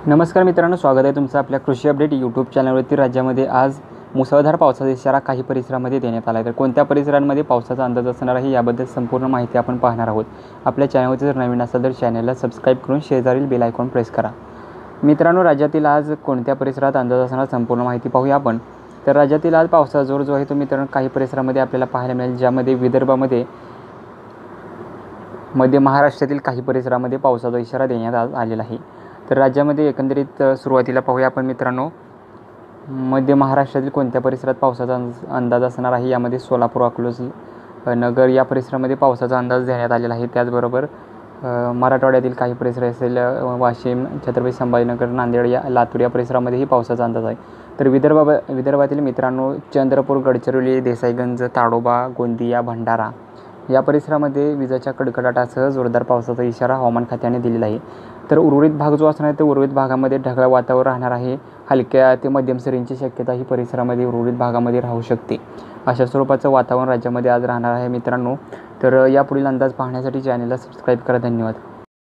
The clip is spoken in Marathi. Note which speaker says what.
Speaker 1: नमस्कार मित्रांनो, स्वागत आहे तुमचं आपल्या कृषी अपडेट यूट्यूब चॅनलवरती। राज्यामध्ये आज मुसळधार पावसाचा इशारा काही परिसरामध्ये देण्यात आला आहे। तर कोणत्या परिसरांमध्ये पावसाचा अंदाज असणार आहे याबद्दल संपूर्ण माहिती आपण पाहणार आहोत। आपल्या चॅनलवरती जर नवीन असाल तर चॅनलला सबस्क्राईब करून शेजारील बेल आयकॉन प्रेस करा। मित्रांनो, राज्यातील आज कोणत्या परिसरात अंदाज असणार संपूर्ण माहिती पाहूया आपण। तर राज्यातील आज पावसाचा जोर जो आहे तो मित्रांनो काही परिसरामध्ये आपल्याला पाहायला मिळेल, ज्यामध्ये विदर्भामध्ये, मध्य महाराष्ट्रातील काही परिसरामध्ये पावसाचा इशारा देण्यात आलेला आहे। तर राज्यामध्ये एकंदरीत सुरुवातीला पाहूया आपण मित्रांनो, मध्य महाराष्ट्रातील कोणत्या परिसरात पावसाचा अंदाज असणार आहे। यामध्ये सोलापूर, अकलूज, नगर या परिसरामध्ये पावसाचा अंदाज देण्यात आलेला आहे। त्याचबरोबर मराठवाड्यातील काही परिसर असेल, वाशिम, छत्रपती संभाजीनगर, नांदेड या लातूर या परिसरामध्येही पावसाचा अंदाज आहे। तर विदर्भातील मित्रांनो चंद्रपूर, गडचिरोली, देसाईगंज, ताडोबा, गोंदिया, भंडारा या परिसरामध्ये विजांच्या कडकडाटासह जोरदार पावसाचा इशारा हवामान खात्याने दिलेला आहे। तर उर्वरित भाग जो असणार आहे तर उर्वरित भागामध्ये ढगाळ वातावरण राहणार आहे। हलक्या ते मध्यम सरींची शक्यता ही परिसरामध्ये उर्वरित भागामध्ये राहू शकते। अशा स्वरूपाचं वातावरण राज्यामध्ये आज राहणार आहे मित्रांनो। तर यापुढील अंदाज पाहण्यासाठी चॅनलला सबस्क्राईब करा। धन्यवाद।